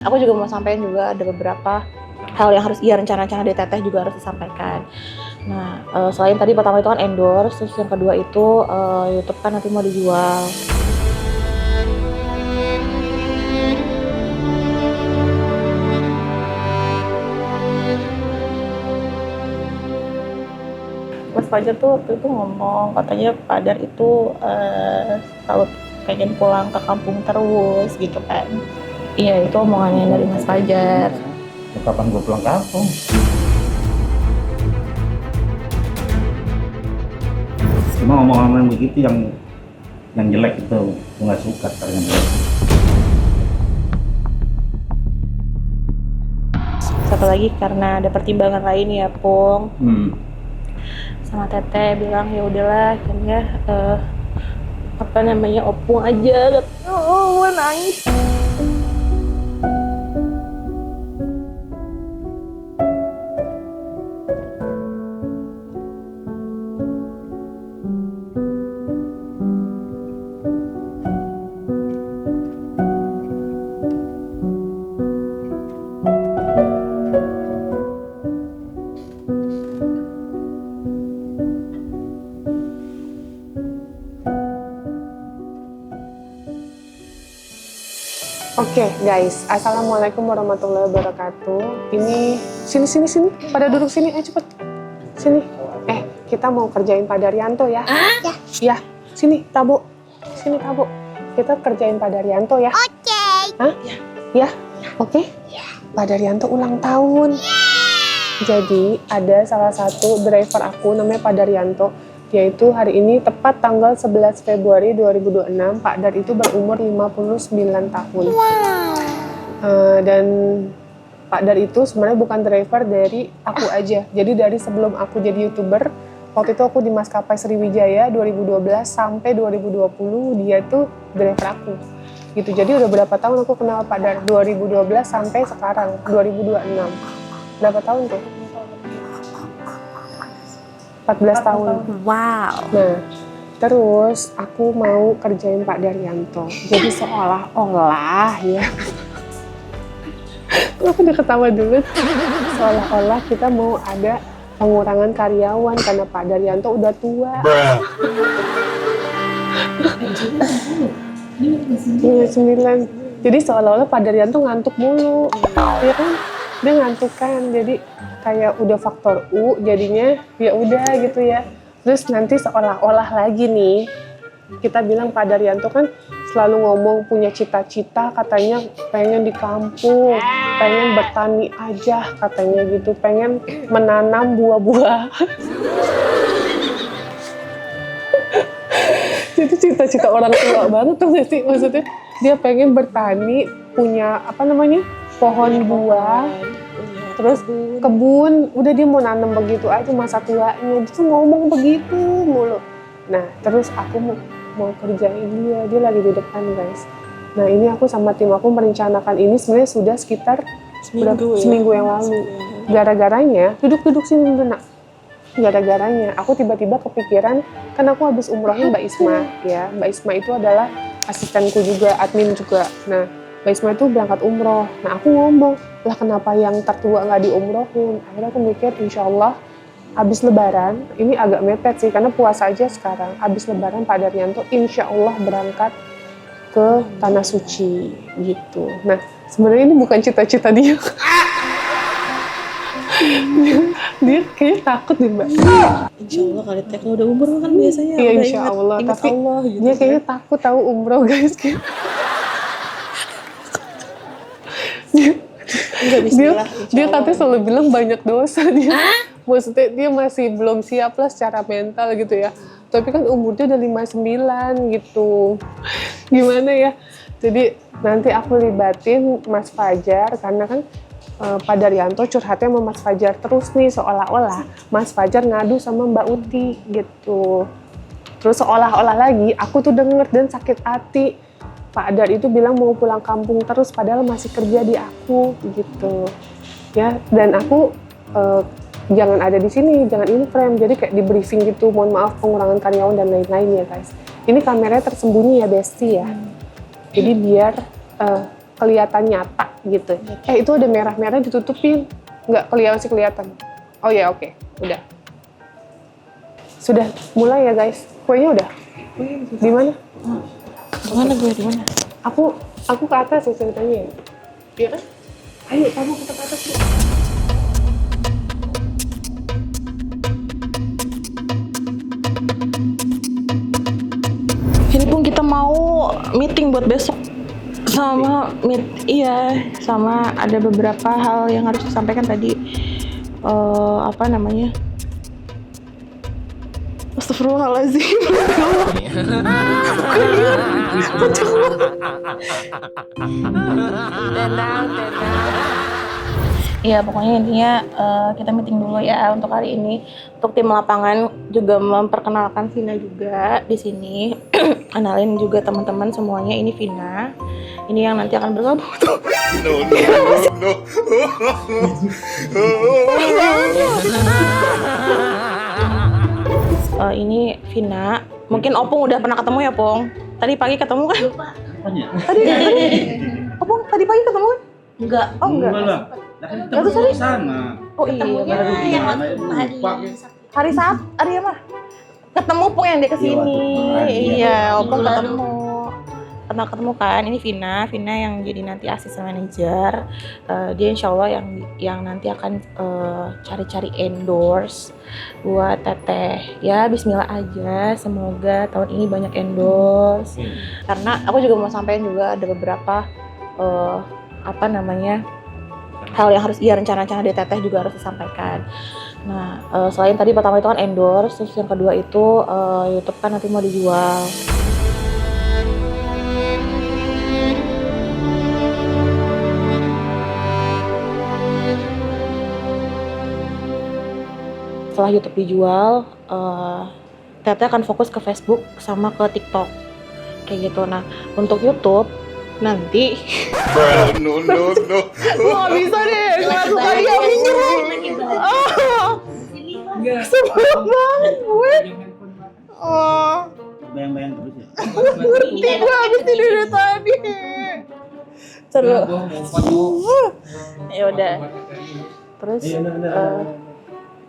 Aku juga mau sampaikan juga ada beberapa hal yang harus rencana-rencana dari Teteh juga harus disampaikan. Nah, selain tadi pertama itu kan endorse, terus yang kedua itu YouTube kan nanti mau dijual. Mas Fajar tuh waktu itu ngomong, katanya Pak Dar itu selalu pengen pulang ke kampung terus gitu kan. Iya, itu omongannya dari Mas Fajar. Kapan gue pulang kampung? Cuma ngomong-ngomong begitu yang jelek itu gue nggak suka kalian. Satu lagi karena ada pertimbangan lain ya, Pung. Sama Teteh bilang ya udahlah, akhirnya opung aja. Oh, gue nangis. Oke, guys, assalamualaikum warahmatullahi wabarakatuh. Ini sini, pada duduk sini, cepet, sini. Kita mau kerjain Pak Daryanto ya? Ya, sini Tabo, kita kerjain Pak Daryanto ya? Oke. Hah? Ya, oke. Pak Daryanto ulang tahun. Jadi ada salah satu driver aku namanya Pak Daryanto. Yaitu hari ini tepat tanggal 11 Februari 2026, Pak Dar itu berumur 59 tahun. Dan Pak Dar itu sebenarnya bukan driver dari aku aja. Jadi dari sebelum aku jadi YouTuber, waktu itu aku di Maskapai Sriwijaya 2012 sampai 2020, dia tuh driver aku. Gitu. Jadi udah berapa tahun aku kenal Pak Dar? 2012 sampai sekarang, 2026. Berapa tahun tuh? 14 tahun. Wow. Nah, terus aku mau kerjain Pak Daryanto. Jadi seolah-olah ya. Aku udah ketawa dulu. Seolah-olah kita mau ada pengurangan karyawan karena Pak Daryanto udah tua. Iya, 9. Jadi seolah-olah Pak Daryanto ngantuk mulu. Ya kan? Dia ngantuk kan. Jadi kayak udah faktor U, jadinya ya udah gitu ya. Terus nanti seolah-olah lagi nih, kita bilang Pak Daryanto kan selalu ngomong punya cita-cita, katanya pengen di kampung, pengen bertani aja katanya gitu, pengen menanam buah-buah. Jadi cita-cita orang tua banget tuh gak sih? Maksudnya dia pengen bertani, punya pohon buah, terus kebun, udah dia mau nanam begitu aja masa tuanya, dia ngomong begitu mulu. Nah, terus aku mau kerjain dia lagi di depan guys. Nah, ini aku sama tim aku merencanakan ini sebenarnya sudah sekitar seminggu yang lalu. Gara-garanya, duduk sini dulu nak. Gara-garanya, aku tiba-tiba kepikiran, kan aku habis umrohin Mbak Isma ya. Mbak Isma itu adalah asistenku juga, admin juga. Nah, Mbak Isma itu berangkat umroh. Nah, aku ngomong, lah kenapa yang tertua nggak diumrohin? Akhirnya aku mikir, insya Allah habis lebaran, ini agak mepet sih karena puasa aja sekarang. Habis lebaran Pak Daryanto insya Allah berangkat ke Tanah Suci gitu. Nah, sebenarnya ini bukan cita-cita dia. Dia kayaknya takut nih Mbak. Insya Allah kali Teh kalau udah umur kan biasanya. Iya insya Allah, tapi Allah, gitu, dia kayaknya takut tahu umroh guys. Dia katanya selalu bilang banyak dosa dia. Maksudnya dia masih belum siap lah secara mental gitu ya. Tapi kan umurnya udah 59 gitu. Gimana ya? Jadi nanti aku libatin Mas Fajar karena kan Pak Daryanto curhatnya sama Mas Fajar terus nih, seolah-olah Mas Fajar ngadu sama Mbak Uti gitu. Terus seolah-olah lagi aku tuh denger dan sakit hati. Pak Dar itu bilang mau pulang kampung terus padahal masih kerja di aku gitu. Ya, dan aku jangan ada di sini, jangan in frame. Jadi kayak di briefing gitu, mohon maaf pengurangan karyawan dan lain-lain ya guys. Ini kameranya tersembunyi ya Besti ya. Jadi biar kelihatan nyata gitu. Itu ada merah-merah ditutupin, nggak kelihatan. Oh ya, oke, udah. Sudah mulai ya guys, kuenya udah. Di mana? Di mana? Aku ke atas ya ceritanya ya. Iya kan? Ayo kamu ke atas yuk. Ini pun kita mau meeting buat besok sama sama ada beberapa hal yang harus disampaikan tadi. Astagfirullahaladzim. Iya, pokoknya intinya kita meeting dulu ya untuk hari ini. Untuk tim lapangan juga memperkenalkan Vina juga di sini. Kenalin juga teman-teman semuanya, ini Vina. Ini yang nanti akan bergabung tuh. Ini Vina. Mungkin Opung udah pernah ketemu ya, Pong? Tadi pagi ketemu kan? Tadi Opung tadi pagi ketemu kan? Enggak. Oh enggak. lah. Kan kita Terus berdua tadi? ke sana. Oh iya. Ketemunya benar. yang waktu Lupa. Hari Sabtu, hari apa? Ketemu Pung yang dia kesini. Iya, Opung Minggu lalu. ketemu. Pernah ketemu kan? Ini Vina yang jadi nanti asisten manajer. Dia insya Allah yang nanti akan cari-cari endorse buat Teteh. Ya, Bismillah aja. Semoga tahun ini banyak endorse. Karena aku juga mau sampaikan juga ada beberapa hal yang harus rencana-rencana dari Teteh juga harus disampaikan. Nah, selain tadi pertama itu kan endorse, terus yang kedua itu YouTube kan nanti mau dijual. Setelah YouTube dijual, Teteh akan fokus ke Facebook sama ke TikTok kayak gitu. Nah, untuk YouTube nanti No. nggak bisa deh, nggak suka dia minjem. Sebel banget gue. Bayang-bayang terus ya. Ngerti gue abis tidur dari tadi. Seru. Ya udah. Terus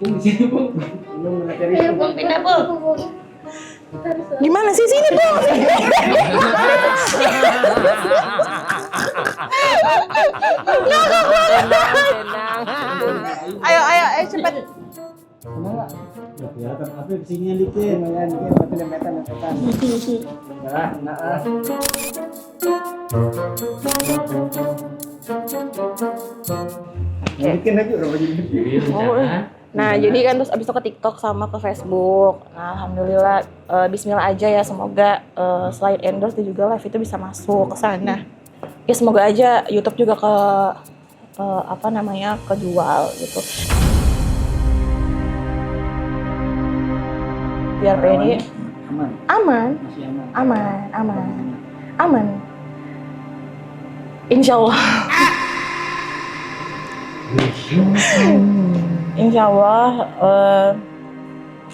Ayo Bang, pindah Bang. gimana sih sini Bang? Ayo cepet. Kelihatan apa kesini dikit. Tapi lempetan. Bikin lagi udah Nah, jadi kan terus abis itu ke TikTok sama ke Facebook. Nah, alhamdulillah, Bismillah aja ya, semoga selain endorse dia juga live itu bisa masuk ke sana. Ya semoga aja YouTube juga kejual gitu. Biar ini aman. Insya Allah. Insya Allah,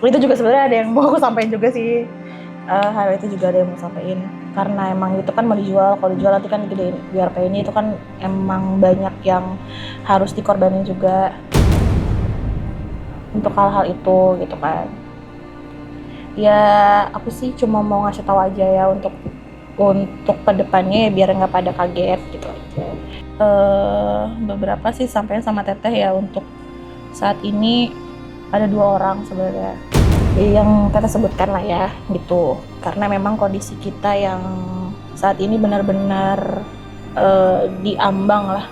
itu juga sebenarnya ada yang mau aku sampaikan juga sih. Hal itu juga ada yang mau sampaikan. Karena emang itu kan mau dijual, kalau dijual nanti kan gedein biar ini itu kan emang banyak yang harus dikorbanin juga untuk hal-hal itu gitu kan. Ya aku sih cuma mau ngasih tahu aja ya untuk kedepannya ya biar nggak pada kaget gitu aja. Beberapa sih sampaikan sama Teteh ya untuk saat ini ada 2 orang sebenarnya yang Teteh sebutkan lah ya gitu, karena memang kondisi kita yang saat ini benar-benar diambang lah.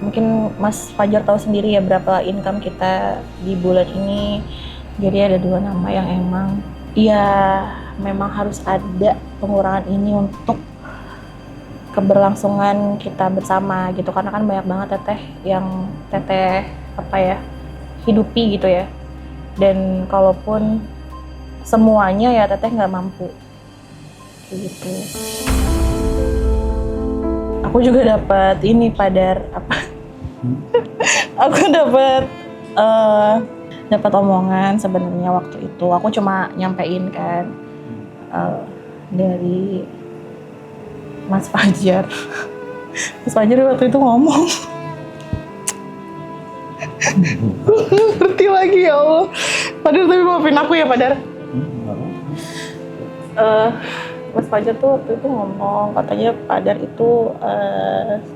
Mungkin Mas Fajar tahu sendiri ya berapa income kita di bulan ini, jadi ada 2 nama yang memang harus ada pengurangan ini untuk keberlangsungan kita bersama gitu, karena kan banyak banget Teteh yang Teteh hidupi gitu ya. Dan kalaupun semuanya ya Teteh nggak mampu gitu. Aku juga dapat ini aku dapat omongan sebenarnya waktu itu. Aku cuma nyampein kan dari Mas Fajar. Mas Fajar waktu itu ngomong. Ngerti lagi ya Allah. Padahal tapi maafin aku ya Padar. Mas Fajar tuh waktu itu ngomong, katanya Padar itu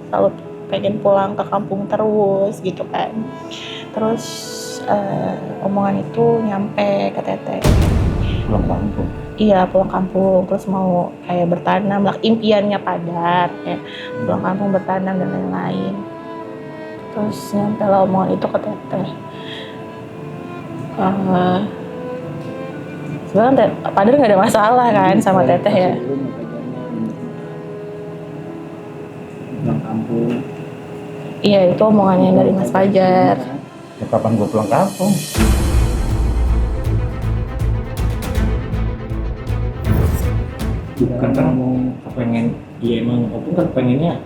selalu pengen pulang ke kampung terus gitu kan. Terus omongan itu nyampe ke Teteh. Pulang kampung. Iya, pulang kampung, terus mau kayak bertanam lah, impiannya Padar, kayak pulang kampung bertanam dan lain-lain. Terus nyampe lah omongan itu ke Teteh. Sebenarnya Padar nggak ada masalah kan sama Teteh ya. Pulang kampung. Iya, itu omongannya dari Mas Fajar. Ya, kapan gue pulang kampung? Bukan kan mau kepengen, dia emang Opung kan pengennya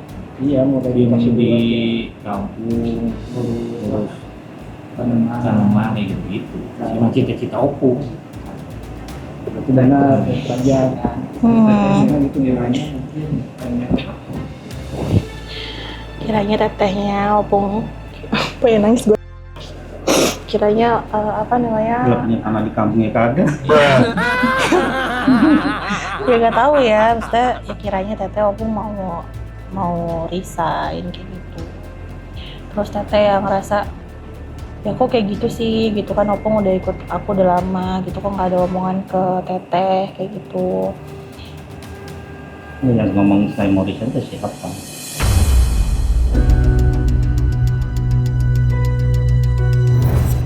Iya, mau dari diem kasih di kampung terus tanaman kayak gitu. Emang cita-cita Opung. Itu benar, pelajar. Memang itu nilainya mungkin banyak. Kiranya Tetehnya Opung pengen nangis gue. Kiranya apa namanya? Gak punya tanah di kampungnya kagak. Ya nggak tahu ya, maksudnya ya kiranya Teteh Opung mau resign kayak gitu. Terus Teteh yang ngerasa ya kok kayak gitu sih gitu kan, Opung udah ikut aku udah lama gitu, kok nggak ada omongan ke Teteh kayak gitu. Yang ngomong saya mau resign itu siapa?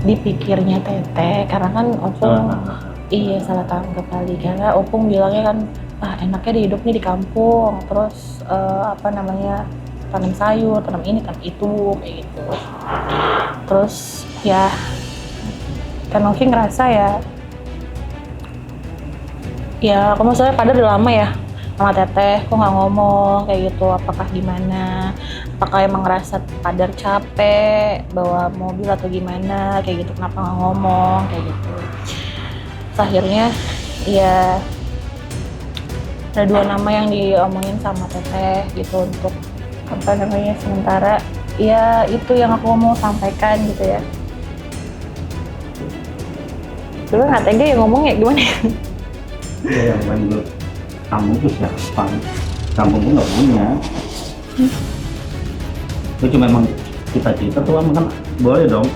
Dipikirnya Teteh karena kan Opung iya salah tanggap kali, karena Opung bilangnya kan enaknya di hidup nih di kampung, terus apa namanya, tanam sayur, tanam ini, tanam itu kayak gitu. Terus ya kan Novi ngerasa ya aku maksudnya Padar udah lama ya sama Teteh, kok nggak ngomong kayak gitu, apakah gimana, apakah emang ngerasa Padar capek bawa mobil atau gimana kayak gitu, kenapa nggak ngomong kayak gitu. Terus akhirnya ya ada dua nama yang diomongin sama Teteh gitu untuk apa namanya, sementara ya itu yang aku mau sampaikan gitu ya. Dulu nggak tega ya ngomong ya, gimana ya? Ya yang main dulu kampung tuh siapa? Kampung gue nggak punya. Itu cuma memang cita-cita tuh kan boleh dong.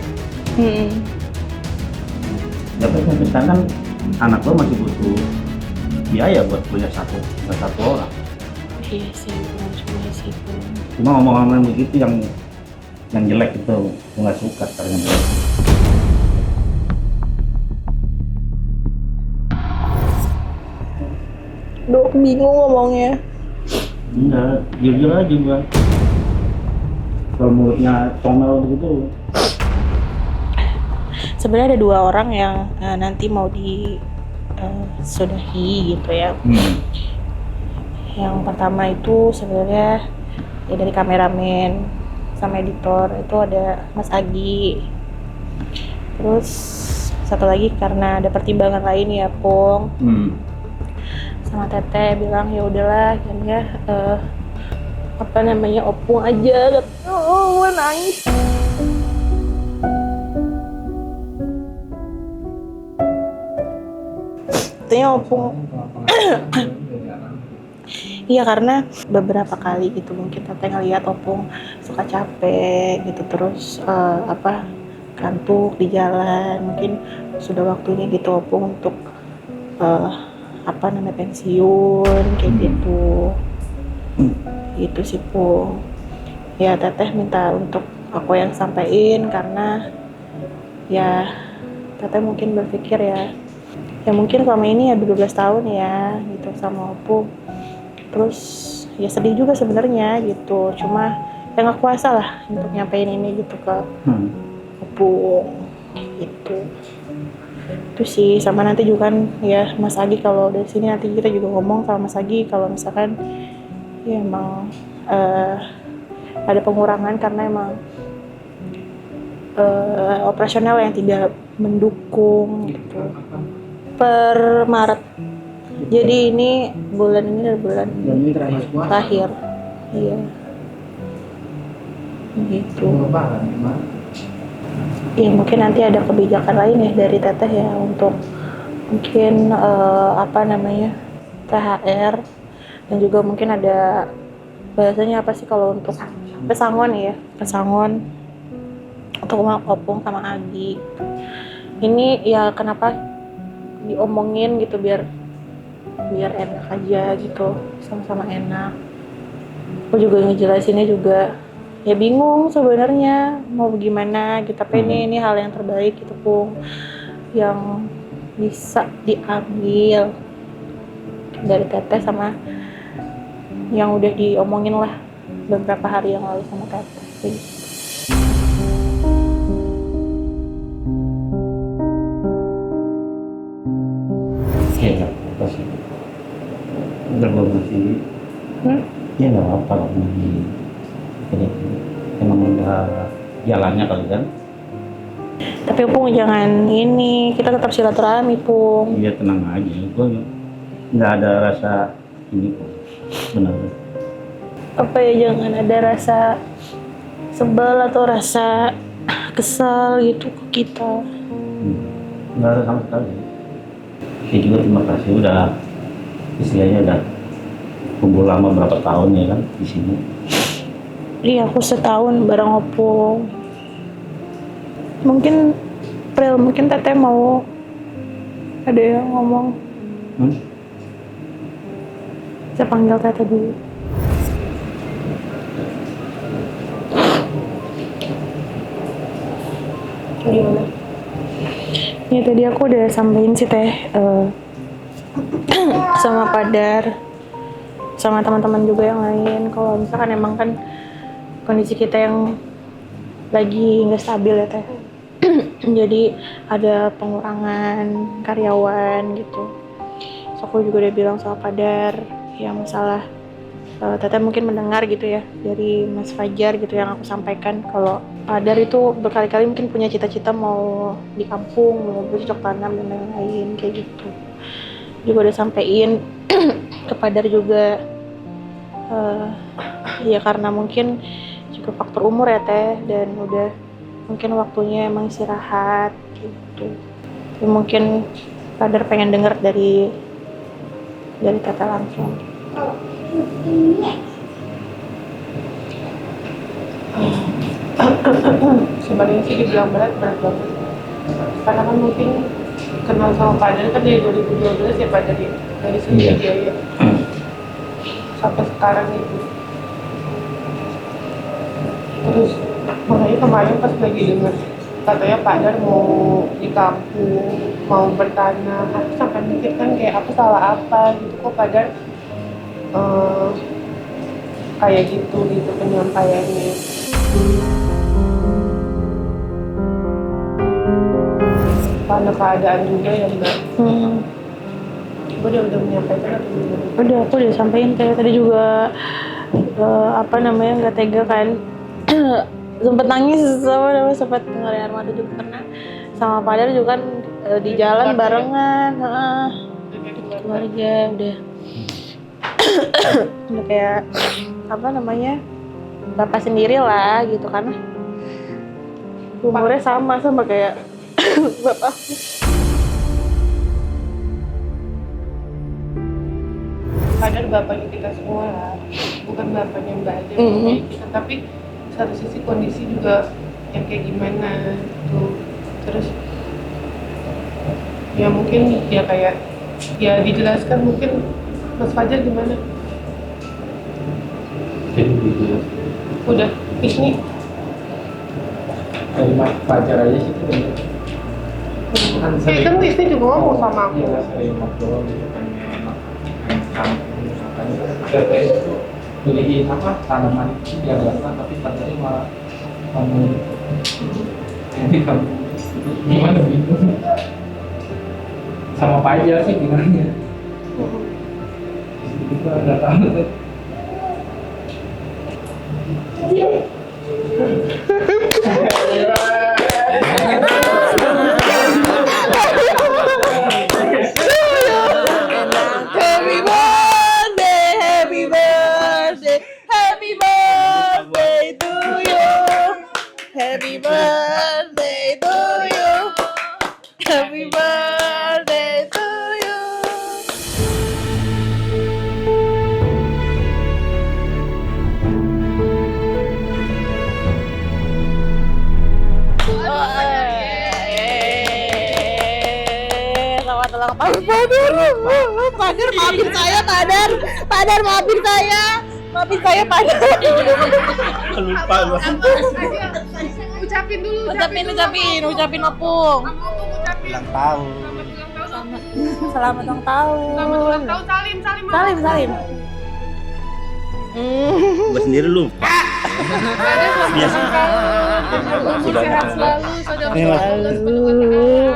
Tapi sampai sekarang kan anak lo masih butuh biaya buat punya satu orang. Iya sih, benar juga sih. Cuma ngomong-ngomong begitu yang jelek itu gue nggak suka ternyata. Duh, aku bingung ngomongnya. Enggak, jujur aja gua. Kalau mulutnya comel begitu. Sebenarnya ada dua orang yang nanti mau disudahi gitu ya. Yang pertama itu sebenarnya ya dari kameramen sama editor itu ada Mas Agi. Terus satu lagi karena ada pertimbangan lain ya, Pung. Sama Teteh bilang ya udahlah kayaknya apa namanya, Opung aja. Oh, gue nangis. Katanya Opung. Iya, karena beberapa kali gitu mungkin Teteh ngeliat Opung suka capek gitu, terus kantuk di jalan, mungkin sudah waktunya gitu Opung untuk pensiun kayak gitu. Gitu sih, Pung. Ya Teteh minta untuk aku yang sampein karena ya Teteh mungkin berpikir ya mungkin selama ini ya 12 tahun ya gitu sama Opung. Terus ya sedih juga sebenarnya gitu, cuma ya nggak kuasa lah untuk nyampein ini gitu ke Opung gitu. Itu sih, sama nanti juga kan ya Mas Agi kalau dari sini nanti kita juga ngomong sama Mas Agi kalau misalkan ya emang ada pengurangan karena emang operasional yang tidak mendukung gitu per Maret. Jadi ini bulan ini adalah bulan Dan ini terakhir. terakhir. Iya. gitu. Lebaran gimana? Ya mungkin nanti ada kebijakan lain ya dari teteh ya untuk mungkin apa namanya THR, dan juga mungkin ada bahasanya apa sih kalau untuk pesangon ya, pesangon untuk opung sama Agi. Ini ya kenapa diomongin gitu biar enak aja gitu, sama-sama enak. Aku juga ngejelasinnya juga ya bingung sebenarnya mau gimana gitu, tapi ini hal yang terbaik gitu Pung, yang bisa diambil dari teteh sama yang udah diomongin lah beberapa hari yang lalu sama teteh gitu. Ya nggak apa sih. Udah gue masih, ya nggak apa lah masih. Jadi emang udah jalannya kali kan. Tapi Pung jangan ini, kita tetap silaturahmi Pung. Iya tenang aja, gue nggak ada rasa ini kok, benar. Apa ya, jangan ada rasa sebel atau rasa kesal gitu ke kita. Nggak ada sama sekali. Saya juga terima kasih udah istilahnya udah kumpul lama berapa tahun ya kan di sini. Iya, aku setahun bareng Opung. Mungkin Pril, mungkin teteh mau ada yang ngomong. Saya panggil teteh dulu. Gimana? Ya tadi aku udah sampein sih teh sama Padar, sama teman-teman juga yang lain. Kalau misalkan emang kan kondisi kita yang lagi nggak stabil ya teh. Jadi ada pengurangan karyawan gitu. So, aku juga udah bilang sama Padar ya masalah teteh mungkin mendengar gitu ya dari Mas Fajar gitu yang aku sampaikan kalau Padar itu berkali-kali mungkin punya cita-cita mau di kampung, mau bercocok tanam dan lain-lain kayak gitu. Juga udah sampein ke Padar juga ya karena mungkin juga faktor umur ya teh, dan udah mungkin waktunya emang istirahat gitu. Tapi mungkin Padar pengen denger dari teteh langsung. Sebenarnya sih dibilang berat banget. Karena kan mungkin kenal sama Padar kan dari 2012 ya Padar ya, dari segi biaya sampai sekarang itu. Terus makanya kemarin pas lagi dengar katanya Padar mau di kampung, mau bertanam, aku sampai mikir kan kayak aku salah apa gitu, kok Padar kayak gitu penyampaiannya. Karena keadaan juga yang enggak. Gue udah menyampaikan atau belum? Udah, aku udah sampein teh tadi juga apa namanya nggak tega kan. Sempet nangis sempat ngeliat air mata juga pernah sama Padar juga kan di jalan barengan, keluarga udah udah kayak apa namanya bapak sendiri lah gitu kan, umurnya sama kayak bapak. Padar bapaknya kita semua lah, bukan bapaknya Mbak aja kita, tapi satu sisi kondisi juga yang kayak gimana gitu. Terus ya mungkin ya kayak ya dijelaskan, mungkin Mas Fajar gimana? Jadi gitu. Udah ini Dari Mas Fajar aja sih kan kan Wisnu juga ngomong sama aku. Iya, sering ngobrol gitu kan. Teteh itu beliin apa tanaman itu biar datang, tapi katanya malah kamu ini kamu gimana bingung sama Fajar sih bilangnya. Itu ada tahu tuh. Happy birthday to you. Happy birthday to you. Happy birthday to you. Selamat ulang tahun, Padar. Padar, maafin saya, Padar. Padar, maafin saya. Maafin saya, Padar. Lupa gua. Ucapin dulu. Ucapin opung. Ulang tahun. Selamat ulang tahun. Selamat ulang tahun, salim. Salim. Gua sendiri lupa. Biasa. Sudah Sehat selalu, saudara.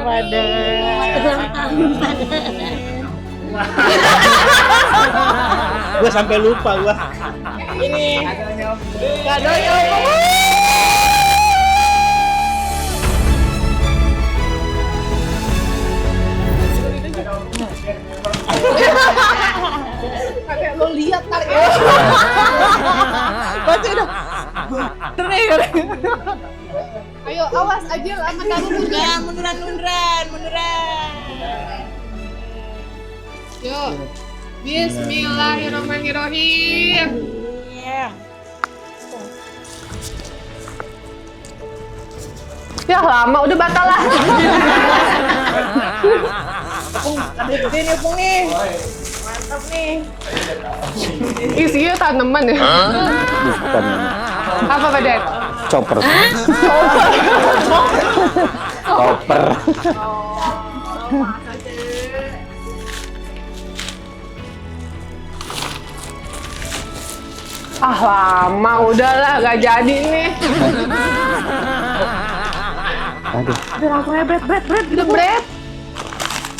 Padar. Gua sampai lupa gua. Ini kadonya opung. Kayak lo lihat kali ya. Pasti udah. Terus. Ayo, awas Ajil sama kamu mundur. Ya, munduran. Yuk. Bismillahirrahmanirrahim. Iya. Ya lama udah batal lah. Gede nih opung nih. Mantap nih. Isinya tanaman ya. Bukan. Apa Badan? Chopper. Chopper. Ah lama udahlah gak jadi nih. Aduh. Udah langsung aja bread. Udah bread.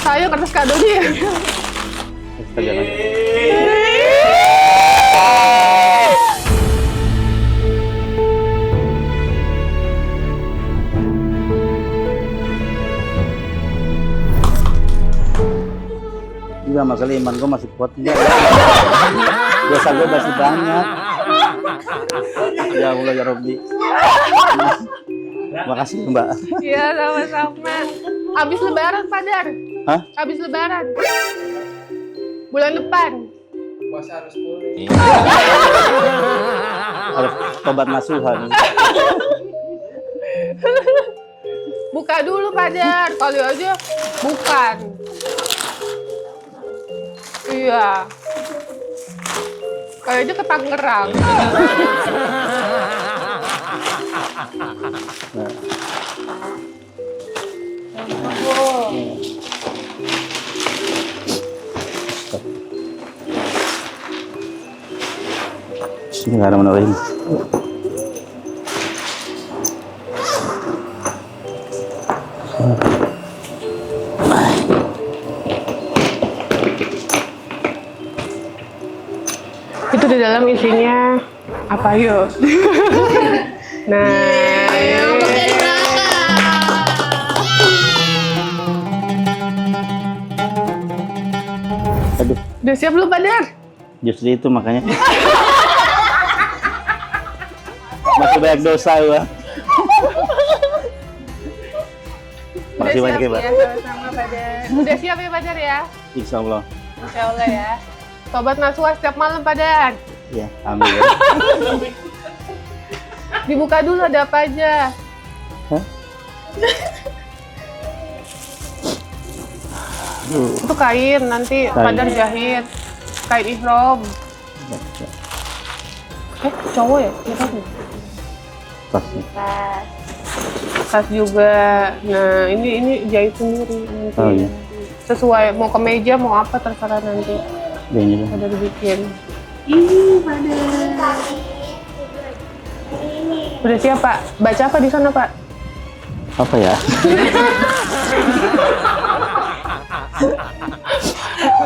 Saya kertas kadonya ya. Astaga, nanti. Juga masalah iman gue masih kuat enggak? Dosa gue masih banyak. Ya Allah ya Robbi. Makasih Mbak. Iya sama-sama. Abis lebaran Padar. Hah? Abis lebaran. Bulan depan. Puasa harus boleh. Harus tobat nasuhan. Buka dulu Padar. Kali aja bukan. Iya. Kayaknya ke Tangerang. Bismillahirrahmanirrahim. Itu di dalam isinya apa yuk? Nah, Aduh, udah siap belum Padar? justru itu makanya. Masih banyak dosa gua. Makasih banyak ya, Mbak. Sama-sama Padar. Udah siap ya Padar ya? Insya Allah. Insya Allah ya. Sobat Nasuha setiap malam Padar. Ya, amin. Ya. Dibuka dulu ada apa aja. Hah? Itu kain nanti Kain. Padar jahit. Kain ihram. Cowok ya? Iya kan? Tasnya. Tas juga. Nah, ini jahit sendiri nanti. Oh, iya. Sesuai mau ke meja mau apa terserah nanti. Kayaknya deh. Padar bikin. Ih, Padar. Udah siap Pak? Baca apa di sana Pak? Apa ya?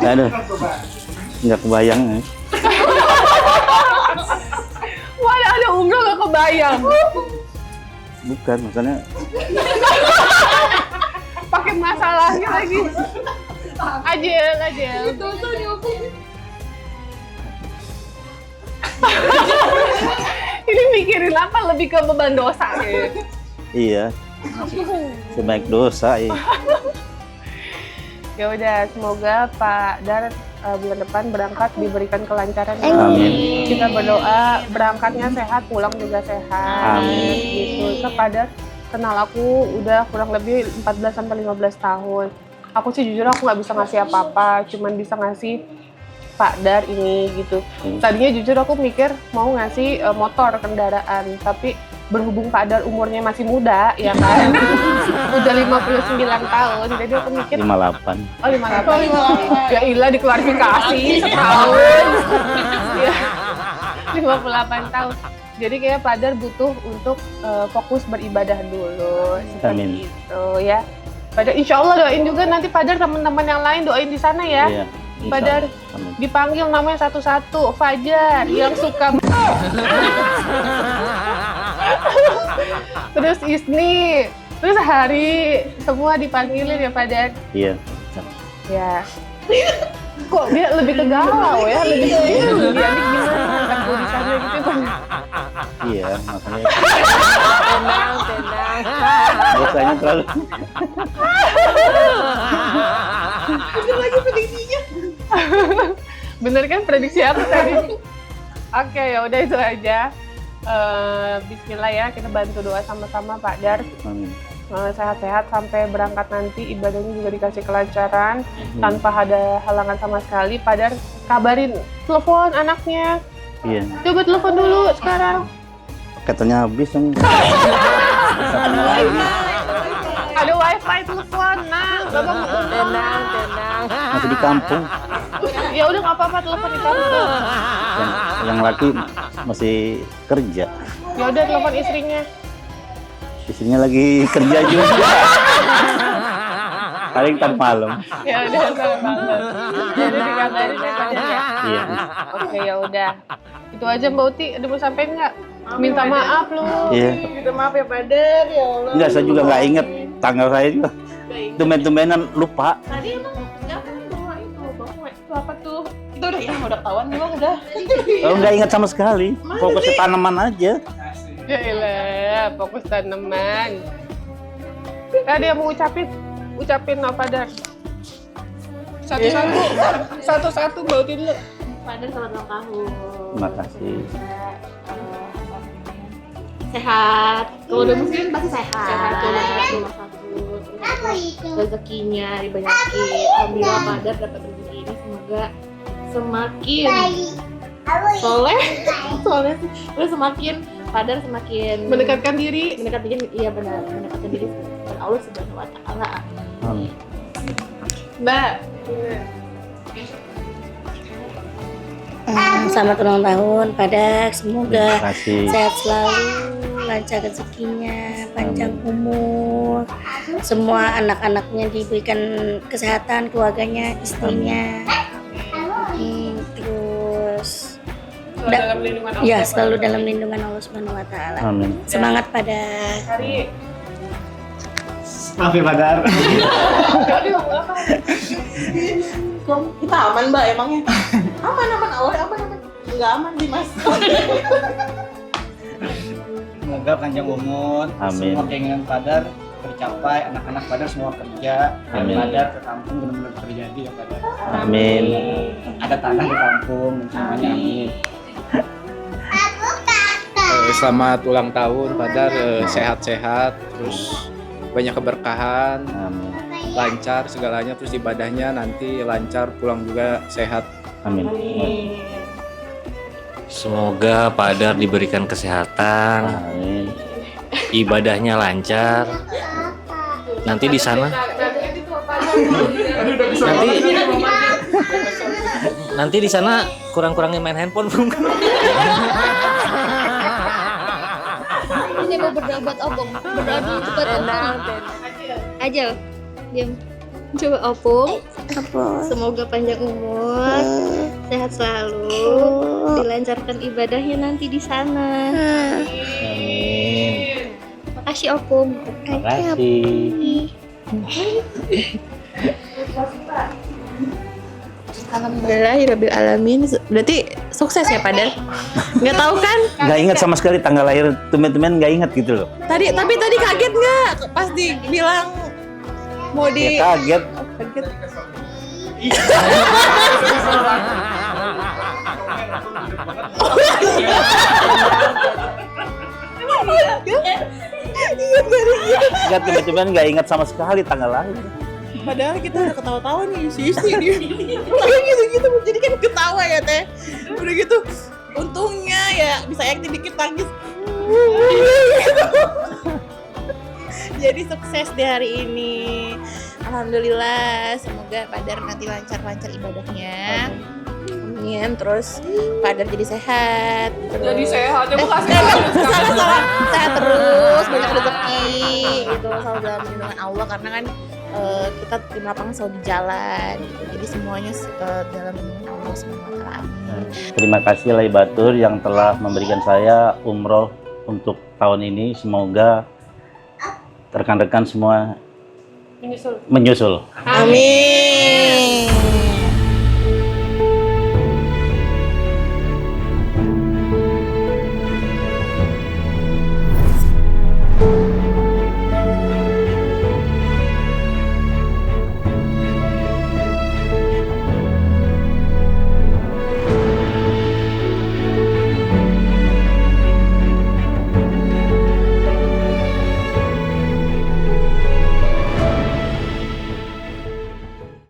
Aduh, nggak kebayang. Wah, ada umroh gak kebayang. Bukan, maksudnya Pakai masalahnya lagi. Ajel. Itu Ini mikirin apa? Lebih ke beban dosa ya. Iya. Sebaik dosa ya. Ya udah, semoga Pak Dar bulan depan berangkat diberikan kelancaran. Amin. Kita berdoa berangkatnya sehat, pulang juga sehat. Amin. Gitu. Ke Pak Dar kenal aku udah kurang lebih 14 sampai 15 tahun. Aku sih jujur aku nggak bisa ngasih apa-apa, cuman bisa ngasih Pak Dar ini gitu. Tadinya jujur aku mikir mau ngasih motor kendaraan, tapi berhubung Pak Dar umurnya masih muda, ya kan? Udah 59 tahun, jadi aku mikir 58. oh 58. Ya ilah diklarifikasi setahun. Ya, 58 tahun. Jadi kayak Pak Dar butuh untuk fokus beribadah dulu seperti Amin. itu ya. Pak Dar, insya Allah doain juga nanti Pak Dar teman-teman yang lain doain di sana ya. Iya. Pak Dar Amin. dipanggil namanya satu-satu, Fajar yang suka. Terus Isni, terus Hari, semua dipanggilin ya Pak Dar. Iya. Ya. Kok dia lebih ke galau ya, lebih ke dia gimana aku di sana gitu kan. Iya, makanya Tenang. biasanya terlalu Bener kan prediksi aku tadi? Oke, ya udah itu aja. Bismillah ya, kita bantu doa sama-sama Pak Dar. Amin. Sehat-sehat sampai berangkat nanti, ibadahnya juga dikasih kelancaran tanpa ada halangan sama sekali. Pak Dar kabarin, telepon anaknya. Iya. Coba telepon dulu sekarang. Katanya habis kan. Ada wifi telepon, nah. Bapak tenang. Masih di kampung. Ya udah nggak apa-apa, telepon di kampung. Yang laki masih kerja. Ya udah telepon istrinya. Istrinya lagi kerja juga. Paling ntar malam. Ya udah banget. Jadi dikabarin ya Pak Dar ya. Iya. Oke ya udah. Itu aja Mbak Uti, ada mau sampein nggak? Minta maaf lu. Iya. Minta maaf ya Pak Dar, ya Allah. Enggak, saya juga nggak inget tanggal saya juga. Tumben-tumbenan lupa. Tadi emang siapa yang bawa itu apa tuh? Itu udah ketahuan memang udah. Kalau nggak ingat sama sekali, fokus ke tanaman aja. Ya elah, fokus tanaman. Ada yang mau ucapin apa Dar? Satu-satu Mbak Uti dulu. Pak Dar selamat ulang tahun. Terima kasih. Sehat. Kalau udah muslim pasti sehat. Kalau sehat nomor satu. Terus rezekinya dibanyakin. Alhamdulillah Pak Dar dapat rezeki ini, semoga semakin soleh. Terus semakin Pak Dar semakin Mendekatkan diri. iya benar, mendekatkan diri kepada Allah Subhanahu wa taala. Amin. Mbak. Selamat ulang tahun Pak Dar, semoga Terima kasih. sehat selalu, lancar rezekinya, panjang umur, semua anak-anaknya diberikan kesehatan, keluarganya, istrinya. Terus Dalam lindungan Allah. ya selalu dalam lindungan Allah Subhanahu wa taala. Amin. Semangat Pak Dar. Hari. Maaf ya Padar. Jadi mau apa? Kita aman Mbak emangnya? Aman Allah aman. Enggak aman Dimas. Semoga panjang umur, Amin. semua keinginan Padar tercapai, anak-anak Padar semua kerja, dan Amin. Padar ke kampung benar-benar terjadi ya Padar. Amin. Ada tanah di kampung, dan semuanya amin. Selamat ulang tahun Padar, sehat-sehat, terus banyak keberkahan, Amin. lancar segalanya, terus ibadahnya nanti lancar, pulang juga sehat. Amin. Semoga Pak Dar diberikan kesehatan, Amin. ibadahnya lancar. Nanti di sana, nanti di sana kurang-kurangin main handphone, Bung. Ini mau berdoa buat Opung. Berdoa dulu buat Opung. Ajal, diam. Coba Opung. Semoga panjang umur, sehat selalu, dilancarkan ibadahnya nanti di sana. Amin. Makasih Opung. Terima kasih. Alhamdulillahirabbil alamin. Berarti sukses ya, Padar? Nggak tahu kan? Nggak ingat sama sekali tanggal lahir, teman-teman nggak ingat gitu loh. Tapi tadi kaget nggak pas dibilang mau di Ya kaget. kaget. Nggak, teman-teman nggak ingat sama sekali tanggal lahir. Padahal kita udah ketawa-tawa nih, si dia. Kayak gitu-gitu, jadi kan ketawa ya teh. Udah gitu, untungnya ya bisa acting dikit nangis. Jadi sukses di hari ini. Alhamdulillah, semoga Padar nanti lancar-lancar ibadahnya. Amin. Terus Padar jadi sehat. Jadi sehat, coba kasih Salah. Sehat terus, banyak rezeki. Itu selalu dalam lindungan Allah karena kan kita tim lapangan selalu di jalan gitu. Jadi semuanya dalam lindungan Allah semua. Amin. Terima kasih Lai Batur yang telah memberikan saya umroh untuk tahun ini. Semoga rekan-rekan semua menyusul. Amin.